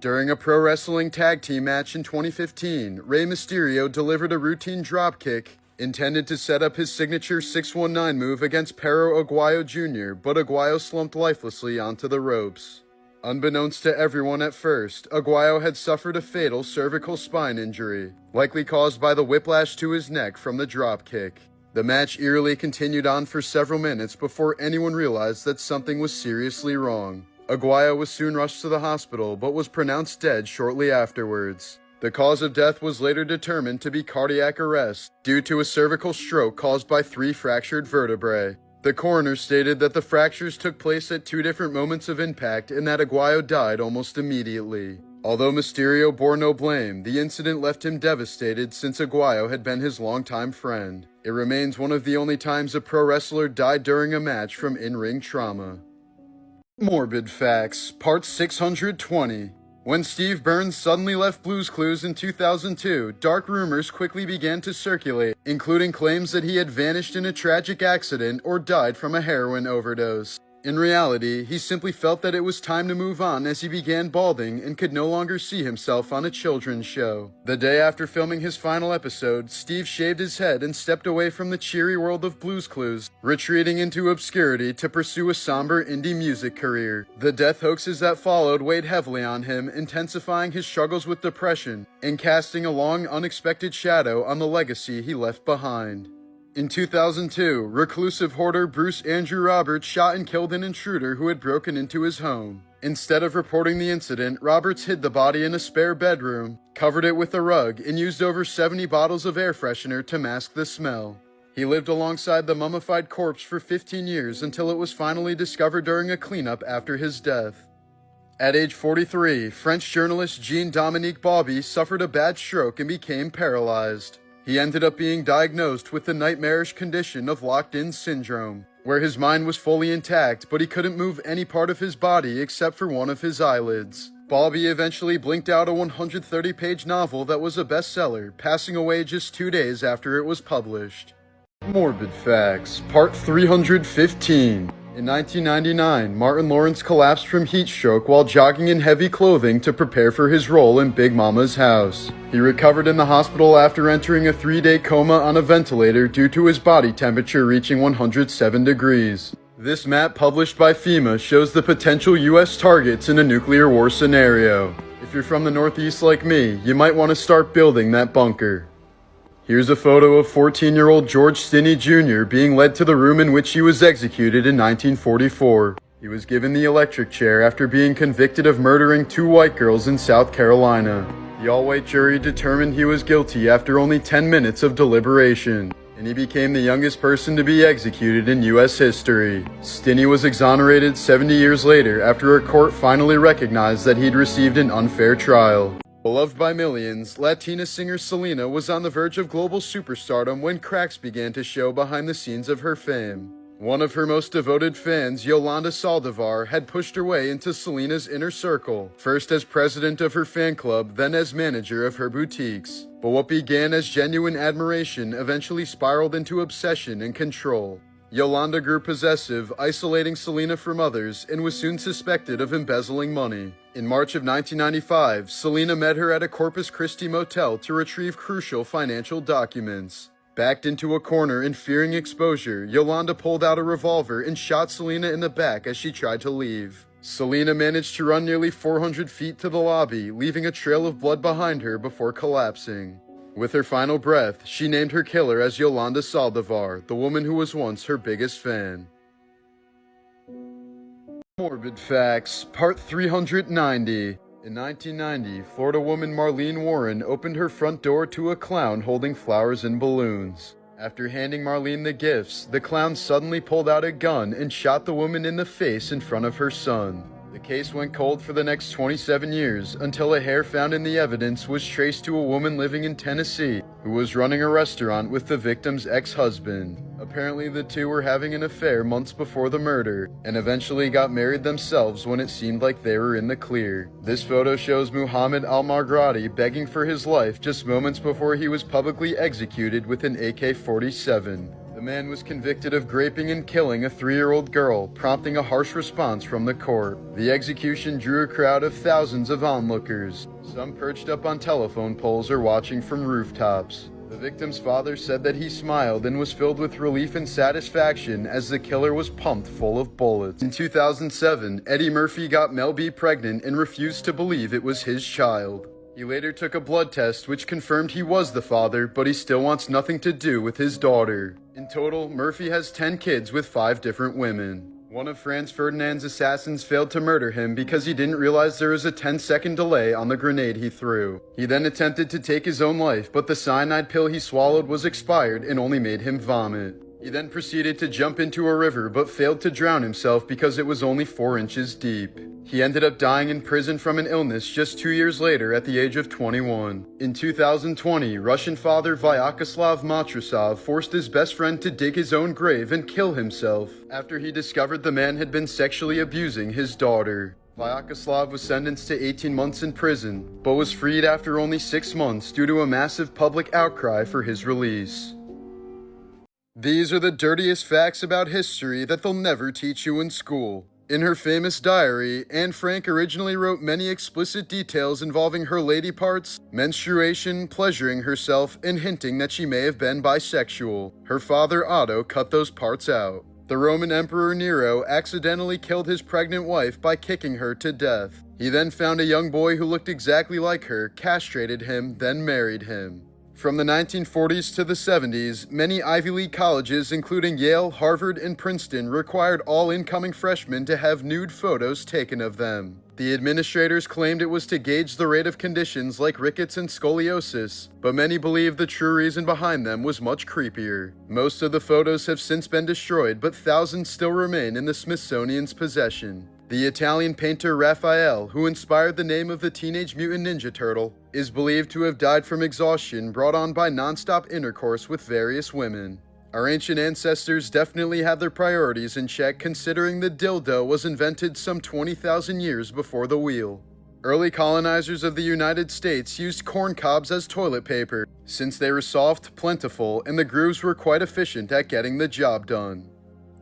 During a pro wrestling tag team match in 2015, Rey Mysterio delivered a routine dropkick intended to set up his signature 619 move against Perro Aguayo Jr., but Aguayo slumped lifelessly onto the ropes. Unbeknownst to everyone at first, Aguayo had suffered a fatal cervical spine injury, likely caused by the whiplash to his neck from the dropkick. The match eerily continued on for several minutes before anyone realized that something was seriously wrong. Aguayo was soon rushed to the hospital, but was pronounced dead shortly afterwards. The cause of death was later determined to be cardiac arrest due to a cervical stroke caused by 3 fractured vertebrae. The coroner stated that the fractures took place at 2 different moments of impact and that Aguayo died almost immediately. Although Mysterio bore no blame, the incident left him devastated since Aguayo had been his longtime friend. It remains one of the only times a pro wrestler died during a match from in-ring trauma. Morbid Facts, Part 620. When Steve Burns suddenly left Blue's Clues in 2002, dark rumors quickly began to circulate, including claims that he had vanished in a tragic accident or died from a heroin overdose. In reality, he simply felt that it was time to move on as he began balding and could no longer see himself on a children's show. The day after filming his final episode, Steve shaved his head and stepped away from the cheery world of Blue's Clues, retreating into obscurity to pursue a somber indie music career. The death hoaxes that followed weighed heavily on him, intensifying his struggles with depression and casting a long, unexpected shadow on the legacy he left behind. In 2002, reclusive hoarder Bruce Andrew Roberts shot and killed an intruder who had broken into his home. Instead of reporting the incident, Roberts hid the body in a spare bedroom, covered it with a rug, and used over 70 bottles of air freshener to mask the smell. He lived alongside the mummified corpse for 15 years until it was finally discovered during a cleanup after his death. At age 43, French journalist Jean-Dominique Bauby suffered a bad stroke and became paralyzed. He ended up being diagnosed with the nightmarish condition of locked-in syndrome, where his mind was fully intact, but he couldn't move any part of his body except for one of his eyelids. Bauby eventually blinked out a 130-page novel that was a bestseller, passing away just 2 days after it was published. Morbid Facts, Part 315. In 1999, Martin Lawrence collapsed from heat stroke while jogging in heavy clothing to prepare for his role in Big Mama's House. He recovered in the hospital after entering a 3-day coma on a ventilator due to his body temperature reaching 107 degrees. This map published by FEMA shows the potential U.S. targets in a nuclear war scenario. If you're from the Northeast like me, you might want to start building that bunker. Here's a photo of 14-year-old George Stinney Jr. being led to the room in which he was executed in 1944. He was given the electric chair after being convicted of murdering 2 white girls in South Carolina. The all-white jury determined he was guilty after only 10 minutes of deliberation, and he became the youngest person to be executed in U.S. history. Stinney was exonerated 70 years later after a court finally recognized that he'd received an unfair trial. Beloved by millions, Latina singer Selena was on the verge of global superstardom when cracks began to show behind the scenes of her fame. One of her most devoted fans, Yolanda Saldivar, had pushed her way into Selena's inner circle, first as president of her fan club, then as manager of her boutiques. But what began as genuine admiration eventually spiraled into obsession and control. Yolanda grew possessive, isolating Selena from others, and was soon suspected of embezzling money. In March of 1995, Selena met her at a Corpus Christi motel to retrieve crucial financial documents. Backed into a corner and fearing exposure, Yolanda pulled out a revolver and shot Selena in the back as she tried to leave. Selena managed to run nearly 400 feet to the lobby, leaving a trail of blood behind her before collapsing. With her final breath, she named her killer as Yolanda Saldivar, the woman who was once her biggest fan. Morbid Facts, Part 390. In 1990, Florida woman Marlene Warren opened her front door to a clown holding flowers and balloons. After handing Marlene the gifts, the clown suddenly pulled out a gun and shot the woman in the face in front of her son. The case went cold for the next 27 years until a hair found in the evidence was traced to a woman living in Tennessee who was running a restaurant with the victim's ex-husband. Apparently the two were having an affair months before the murder and eventually got married themselves when it seemed like they were in the clear. This photo shows Muhammad al-Margrati begging for his life just moments before he was publicly executed with an AK-47. The man was convicted of raping and killing a 3-year-old girl, prompting a harsh response from the court. The execution drew a crowd of thousands of onlookers, some perched up on telephone poles or watching from rooftops. The victim's father said that he smiled and was filled with relief and satisfaction as the killer was pumped full of bullets. In 2007, Eddie Murphy got Mel B pregnant and refused to believe it was his child. He later took a blood test which confirmed he was the father, but he still wants nothing to do with his daughter. In total, Murphy has 10 kids with 5 different women. One of Franz Ferdinand's assassins failed to murder him because he didn't realize there was a 10-second delay on the grenade he threw. He then attempted to take his own life, but the cyanide pill he swallowed was expired and only made him vomit. He then proceeded to jump into a river but failed to drown himself because it was only 4 inches deep. He ended up dying in prison from an illness just 2 years later at the age of 21. In 2020, Russian father Vyacheslav Matrosov forced his best friend to dig his own grave and kill himself after he discovered the man had been sexually abusing his daughter. Vyacheslav was sentenced to 18 months in prison, but was freed after only 6 months due to a massive public outcry for his release. These are the dirtiest facts about history that they'll never teach you in school. In her famous diary, Anne Frank originally wrote many explicit details involving her lady parts, menstruation, pleasuring herself, and hinting that she may have been bisexual. Her father Otto cut those parts out. The Roman Emperor Nero accidentally killed his pregnant wife by kicking her to death. He then found a young boy who looked exactly like her, castrated him, then married him. From the 1940s to the 70s, many Ivy League colleges, including Yale, Harvard, and Princeton, required all incoming freshmen to have nude photos taken of them. The administrators claimed it was to gauge the rate of conditions like rickets and scoliosis, but many believe the true reason behind them was much creepier. Most of the photos have since been destroyed, but thousands still remain in the Smithsonian's possession. The Italian painter Raphael, who inspired the name of the Teenage Mutant Ninja Turtle, is believed to have died from exhaustion brought on by non-stop intercourse with various women. Our ancient ancestors definitely had their priorities in check, considering the dildo was invented some 20,000 years before the wheel. Early colonizers of the United States used corn cobs as toilet paper, since they were soft, plentiful, and the grooves were quite efficient at getting the job done.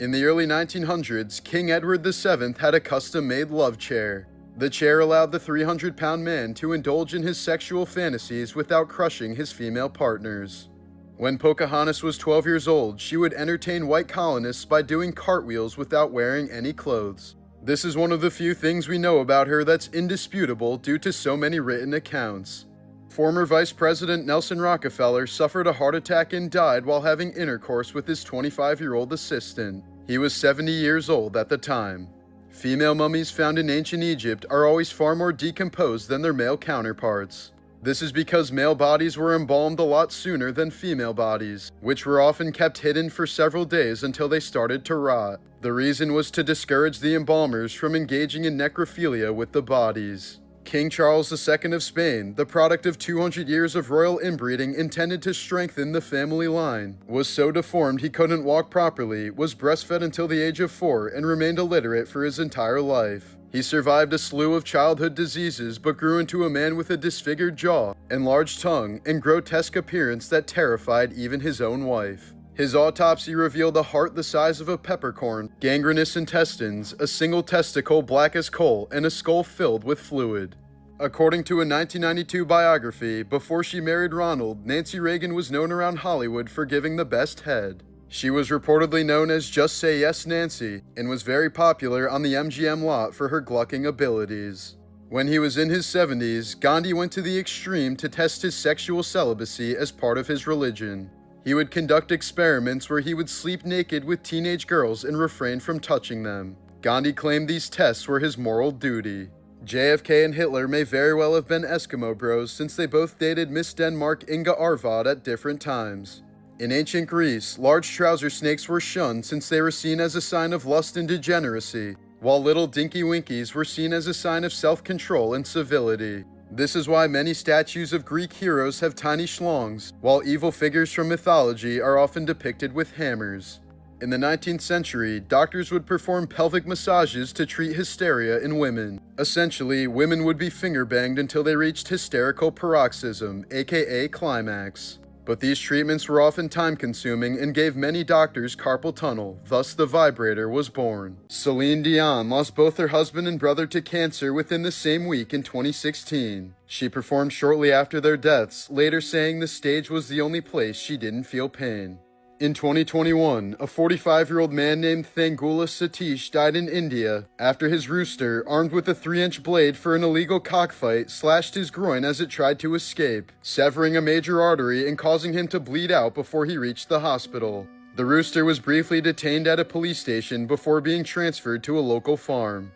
In the early 1900s, King Edward VII had a custom-made love chair. The chair allowed the 300-pound man to indulge in his sexual fantasies without crushing his female partners. When Pocahontas was 12 years old, she would entertain white colonists by doing cartwheels without wearing any clothes. This is one of the few things we know about her that's indisputable due to so many written accounts. Former Vice President Nelson Rockefeller suffered a heart attack and died while having intercourse with his 25-year-old assistant. He was 70 years old at the time. Female mummies found in ancient Egypt are always far more decomposed than their male counterparts. This is because male bodies were embalmed a lot sooner than female bodies, which were often kept hidden for several days until they started to rot. The reason was to discourage the embalmers from engaging in necrophilia with the bodies. King Charles II of Spain, the product of 200 years of royal inbreeding intended to strengthen the family line, was so deformed he couldn't walk properly, was breastfed until the age of 4, and remained illiterate for his entire life. He survived a slew of childhood diseases but grew into a man with a disfigured jaw, enlarged tongue, and grotesque appearance that terrified even his own wife. His autopsy revealed a heart the size of a peppercorn, gangrenous intestines, a single testicle black as coal, and a skull filled with fluid. According to a 1992 biography, before she married Ronald, Nancy Reagan was known around Hollywood for giving the best head. She was reportedly known as Just Say Yes Nancy, and was very popular on the MGM lot for her glucking abilities. When he was in his 70s, Gandhi went to the extreme to test his sexual celibacy as part of his religion. He would conduct experiments where he would sleep naked with teenage girls and refrain from touching them. Gandhi claimed these tests were his moral duty. JFK and Hitler may very well have been Eskimo bros, since they both dated Miss Denmark Inga Arvad at different times. In ancient Greece, large trouser snakes were shunned since they were seen as a sign of lust and degeneracy, while little dinky winkies were seen as a sign of self-control and civility. This is why many statues of Greek heroes have tiny schlongs, while evil figures from mythology are often depicted with hammers. In the 19th century, doctors would perform pelvic massages to treat hysteria in women. Essentially, women would be finger-banged until they reached hysterical paroxysm, aka climax. But these treatments were often time-consuming and gave many doctors carpal tunnel, thus the vibrator was born. Celine Dion lost both her husband and brother to cancer within the same week in 2016. She performed shortly after their deaths, later saying the stage was the only place she didn't feel pain. In 2021, a 45-year-old man named Thangula Satish died in India after his rooster, armed with a 3-inch blade for an illegal cockfight, slashed his groin as it tried to escape, severing a major artery and causing him to bleed out before he reached the hospital. The rooster was briefly detained at a police station before being transferred to a local farm.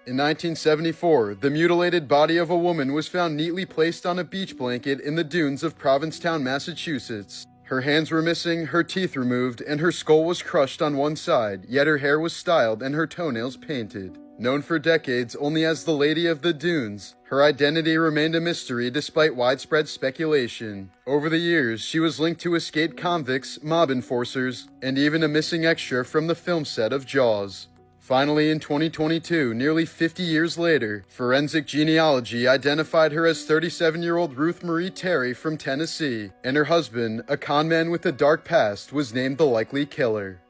In 1974, the mutilated body of a woman was found neatly placed on a beach blanket in the dunes of Provincetown, Massachusetts. Her hands were missing, her teeth removed, and her skull was crushed on one side, yet her hair was styled and her toenails painted. Known for decades only as the Lady of the Dunes, her identity remained a mystery despite widespread speculation. Over the years, she was linked to escaped convicts, mob enforcers, and even a missing extra from the film set of Jaws. Finally, in 2022, nearly 50 years later, forensic genealogy identified her as 37-year-old Ruth Marie Terry from Tennessee, and her husband, a con man with a dark past, was named the likely killer.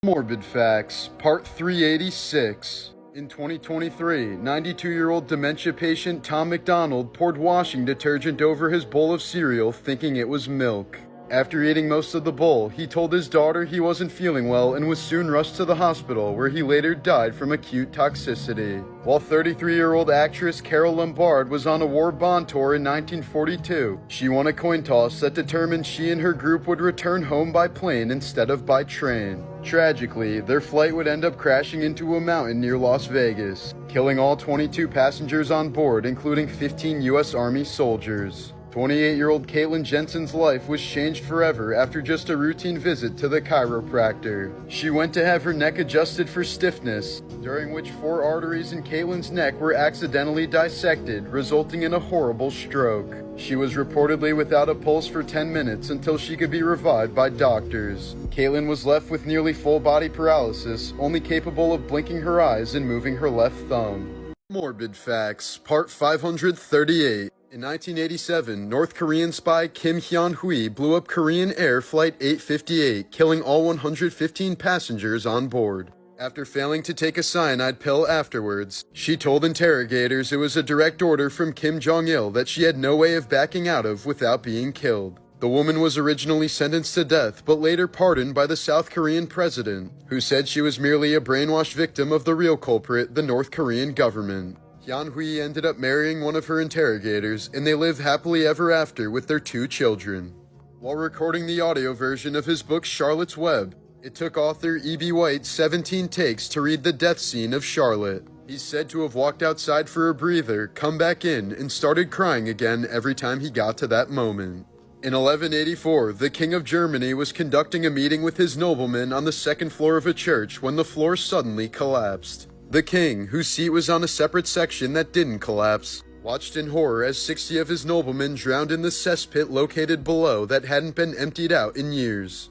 Morbid Facts, Part 386. In 2023, 92-year-old dementia patient Tom McDonald poured washing detergent over his bowl of cereal thinking it was milk. After eating most of the bowl, he told his daughter he wasn't feeling well and was soon rushed to the hospital, where he later died from acute toxicity. While 33-year-old actress Carol Lombard was on a war bond tour in 1942, she won a coin toss that determined she and her group would return home by plane instead of by train. Tragically, their flight would end up crashing into a mountain near Las Vegas, killing all 22 passengers on board, including 15 U.S. Army soldiers. 28-year-old Caitlin Jensen's life was changed forever after just a routine visit to the chiropractor. She went to have her neck adjusted for stiffness, during which 4 arteries in Caitlin's neck were accidentally dissected, resulting in a horrible stroke. She was reportedly without a pulse for 10 minutes until she could be revived by doctors. Caitlin was left with nearly full-body paralysis, only capable of blinking her eyes and moving her left thumb. Morbid Facts, Part 538. In 1987, North Korean spy Kim Hyun-hui blew up Korean Air Flight 858, killing all 115 passengers on board. After failing to take a cyanide pill afterwards, she told interrogators it was a direct order from Kim Jong-il that she had no way of backing out of without being killed. The woman was originally sentenced to death, but later pardoned by the South Korean president, who said she was merely a brainwashed victim of the real culprit, the North Korean government. Hyun-hui ended up marrying one of her interrogators, and they live happily ever after with their 2 children. While recording the audio version of his book Charlotte's Web, it took author E.B. White 17 takes to read the death scene of Charlotte. He's said to have walked outside for a breather, come back in, and started crying again every time he got to that moment. In 1184, the King of Germany was conducting a meeting with his noblemen on the 2nd floor of a church when the floor suddenly collapsed. The king, whose seat was on a separate section that didn't collapse, watched in horror as 60 of his noblemen drowned in the cesspit located below that hadn't been emptied out in years.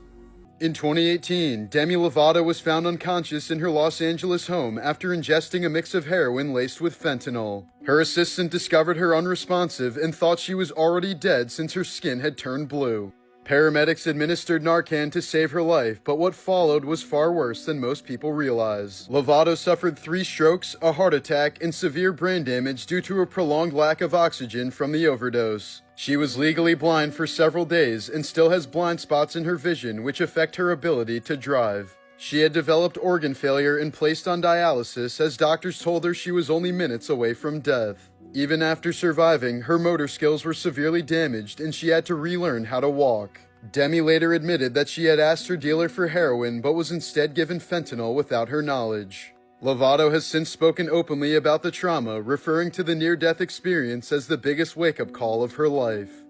In 2018, Demi Lovato was found unconscious in her Los Angeles home after ingesting a mix of heroin laced with fentanyl. Her assistant discovered her unresponsive and thought she was already dead since her skin had turned blue. Paramedics administered Narcan to save her life, but what followed was far worse than most people realize. Lovato suffered 3 strokes, a heart attack, and severe brain damage due to a prolonged lack of oxygen from the overdose. She was legally blind for several days and still has blind spots in her vision which affect her ability to drive. She had developed organ failure and placed on dialysis as doctors told her she was only minutes away from death. Even after surviving, her motor skills were severely damaged and she had to relearn how to walk. Demi later admitted that she had asked her dealer for heroin but was instead given fentanyl without her knowledge. Lovato has since spoken openly about the trauma, referring to the near-death experience as the biggest wake-up call of her life.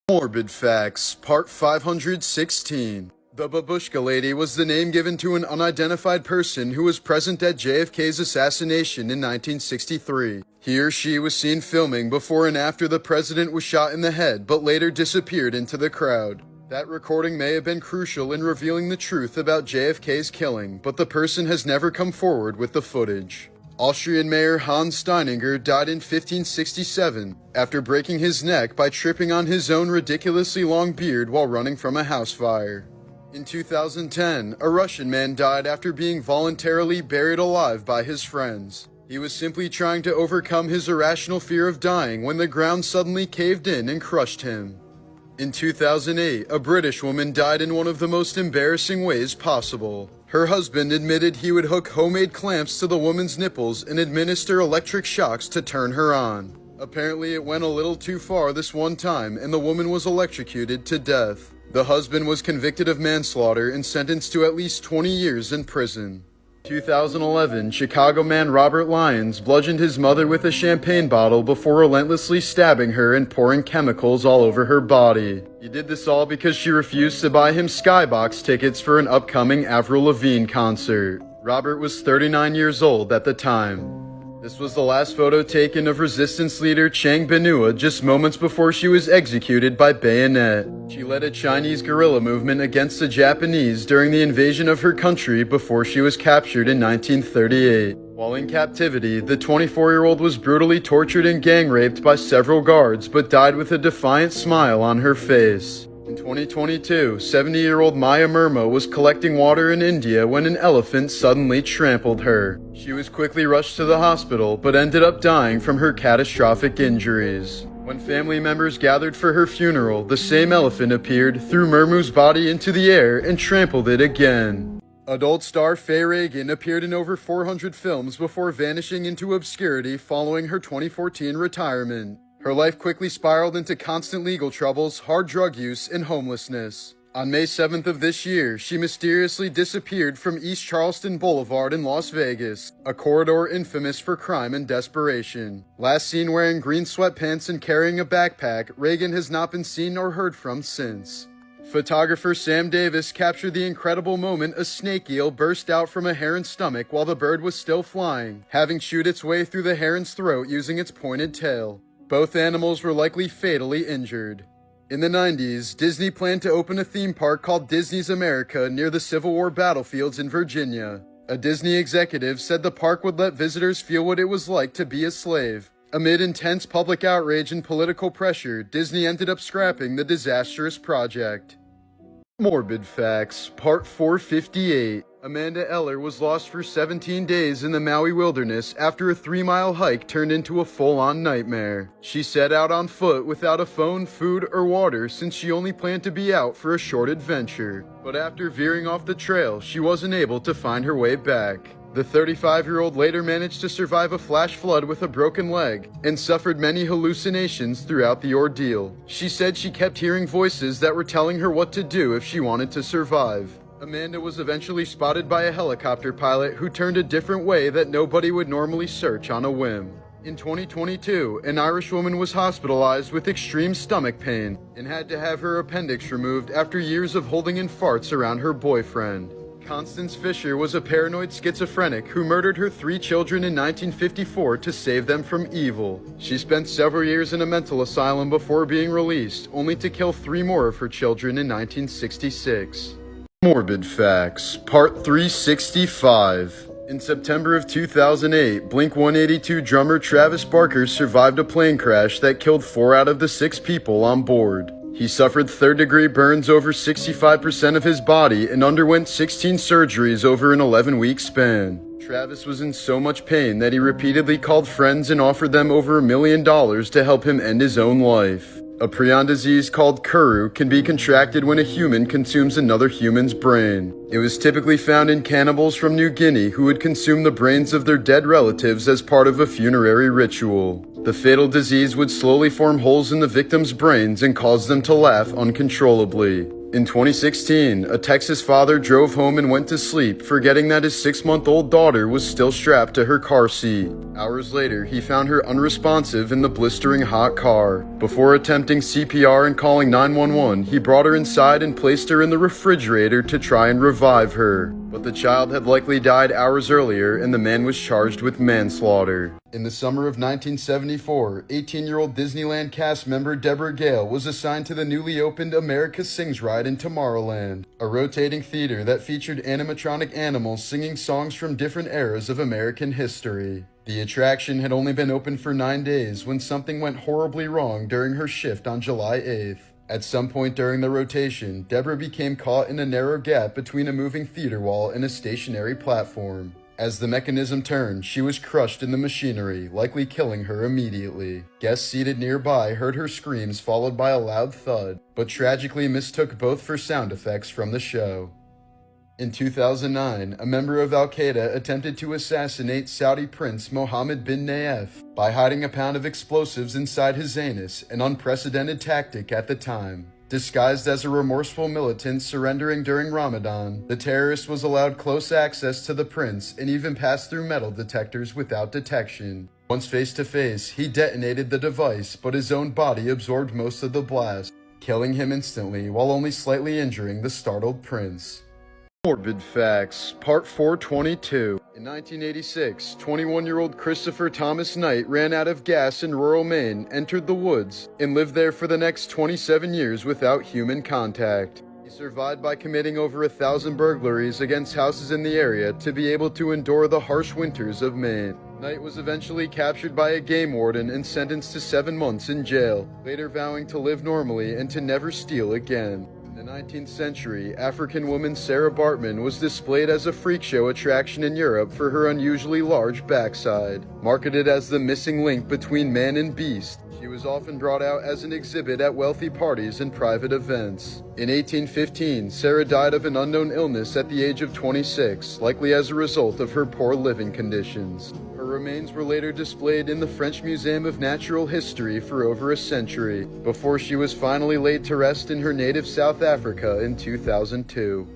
Morbid Facts, Part 516. The Babushka Lady was the name given to an unidentified person who was present at JFK's assassination in 1963. He or she was seen filming before and after the president was shot in the head, but later disappeared into the crowd. That recording may have been crucial in revealing the truth about JFK's killing, but the person has never come forward with the footage. Austrian Mayor Hans Steininger died in 1567 after breaking his neck by tripping on his own ridiculously long beard while running from a house fire. In 2010, a Russian man died after being voluntarily buried alive by his friends. He was simply trying to overcome his irrational fear of dying when the ground suddenly caved in and crushed him. In 2008, a British woman died in one of the most embarrassing ways possible. Her husband admitted he would hook homemade clamps to the woman's nipples and administer electric shocks to turn her on. Apparently it went a little too far this one time and the woman was electrocuted to death. The husband was convicted of manslaughter and sentenced to at least 20 years in prison. 2011, Chicago man Robert Lyons bludgeoned his mother with a champagne bottle before relentlessly stabbing her and pouring chemicals all over her body. He did this all because she refused to buy him skybox tickets for an upcoming Avril Lavigne concert. Robert was 39 years old at the time. This was the last photo taken of resistance leader Chiang Bin-Hua just moments before she was executed by bayonet. She led a Chinese guerrilla movement against the Japanese during the invasion of her country before she was captured in 1938. While in captivity, the 24-year-old was brutally tortured and gang raped by several guards but died with a defiant smile on her face. In 2022, 70-year-old Maya Murma was collecting water in India when an elephant suddenly trampled her. She was quickly rushed to the hospital, but ended up dying from her catastrophic injuries. When family members gathered for her funeral, the same elephant appeared, threw Murmu's body into the air, and trampled it again. Adult star Faye Reagan appeared in over 400 films before vanishing into obscurity following her 2014 retirement. Her life quickly spiraled into constant legal troubles, hard drug use, and homelessness. On May 7th of this year, she mysteriously disappeared from East Charleston Boulevard in Las Vegas, a corridor infamous for crime and desperation. Last seen wearing green sweatpants and carrying a backpack, Reagan has not been seen or heard from since. Photographer Sam Davis captured the incredible moment a snake eel burst out from a heron's stomach while the bird was still flying, having chewed its way through the heron's throat using its pointed tail. Both animals were likely fatally injured. In the 90s, Disney planned to open a theme park called Disney's America near the Civil War battlefields in Virginia. A Disney executive said the park would let visitors feel what it was like to be a slave. Amid intense public outrage and political pressure, Disney ended up scrapping the disastrous project. Morbid Facts, Part 458. Amanda Eller was lost for 17 days in the Maui wilderness after a 3-mile hike turned into a full-on nightmare. She set out on foot without a phone, food, or water since she only planned to be out for a short adventure. But after veering off the trail, she wasn't able to find her way back. The 35-year-old later managed to survive a flash flood with a broken leg and suffered many hallucinations throughout the ordeal. She said she kept hearing voices that were telling her what to do if she wanted to survive. Amanda was eventually spotted by a helicopter pilot who turned a different way that nobody would normally search on a whim. In 2022, an Irish woman was hospitalized with extreme stomach pain and had to have her appendix removed after years of holding in farts around her boyfriend. Constance Fisher was a paranoid schizophrenic who murdered her 3 children in 1954 to save them from evil. She spent several years in a mental asylum before being released, only to kill 3 more of her children in 1966. Morbid Facts, Part 365. In September of 2008, Blink-182 drummer Travis Barker survived a plane crash that killed 4 out of the 6 people on board. He suffered third-degree burns over 65% of his body and underwent 16 surgeries over an 11-week span. Travis was in so much pain that he repeatedly called friends and offered them over $1 million to help him end his own life. A prion disease called kuru can be contracted when a human consumes another human's brain. It was typically found in cannibals from New Guinea who would consume the brains of their dead relatives as part of a funerary ritual. The fatal disease would slowly form holes in the victims' brains and cause them to laugh uncontrollably. In 2016, a Texas father drove home and went to sleep, forgetting that his 6-month-old daughter was still strapped to her car seat. Hours later, he found her unresponsive in the blistering hot car. Before attempting CPR and calling 911, he brought her inside and placed her in the refrigerator to try and revive her. but the child had likely died hours earlier and the man was charged with manslaughter. In the summer of 1974, 18-year-old Disneyland cast member Deborah Gale was assigned to the newly opened America Sings ride in Tomorrowland, a rotating theater that featured animatronic animals singing songs from different eras of American history. The attraction had only been open for 9 days when something went horribly wrong during her shift on July 8th. At some point during the rotation, Deborah became caught in a narrow gap between a moving theater wall and a stationary platform. As the mechanism turned, she was crushed in the machinery, likely killing her immediately. Guests seated nearby heard her screams followed by a loud thud, but tragically mistook both for sound effects from the show. In 2009, a member of Al-Qaeda attempted to assassinate Saudi Prince Mohammed bin Nayef by hiding a pound of explosives inside his anus, an unprecedented tactic at the time. Disguised as a remorseful militant surrendering during Ramadan, the terrorist was allowed close access to the prince and even passed through metal detectors without detection. Once face to face, he detonated the device, but his own body absorbed most of the blast, killing him instantly while only slightly injuring the startled prince. Morbid Facts, Part 422. In 1986, 21-year-old Christopher Thomas Knight ran out of gas in rural Maine, entered the woods, and lived there for the next 27 years without human contact. He survived by committing over 1,000 burglaries against houses in the area to be able to endure the harsh winters of Maine. Knight was eventually captured by a game warden and sentenced to 7 months in jail, later vowing to live normally and to never steal again. In the 19th century, African woman Sarah Bartman was displayed as a freak show attraction in Europe for her unusually large backside. Marketed as the missing link between man and beast, she was often brought out as an exhibit at wealthy parties and private events. In 1815, Sarah died of an unknown illness at the age of 26, likely as a result of her poor living conditions. Her remains were later displayed in the French Museum of Natural History for over a century, before she was finally laid to rest in her native South Africa in 2002.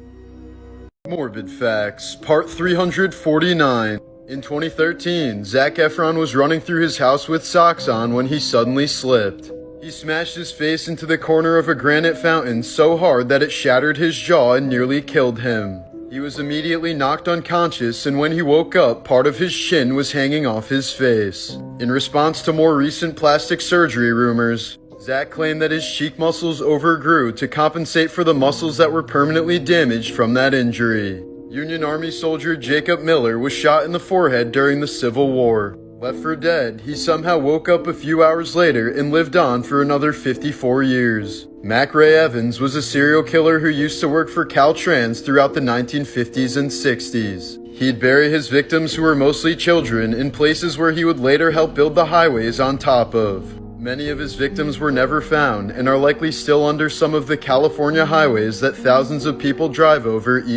Morbid Facts, Part 349. In 2013, Zac Efron was running through his house with socks on when he suddenly slipped. He smashed his face into the corner of a granite fountain so hard that it shattered his jaw and nearly killed him. He was immediately knocked unconscious, and when he woke up, part of his chin was hanging off his face. In response to more recent plastic surgery rumors, Zac claimed that his cheek muscles overgrew to compensate for the muscles that were permanently damaged from that injury. Union Army soldier Jacob Miller was shot in the forehead during the Civil War. Left for dead, he somehow woke up a few hours later and lived on for another 54 years. Mac Ray Evans was a serial killer who used to work for Caltrans throughout the 1950s and 60s. He'd bury his victims, who were mostly children, in places where he would later help build the highways on top of. Many of his victims were never found and are likely still under some of the California highways that thousands of people drive over each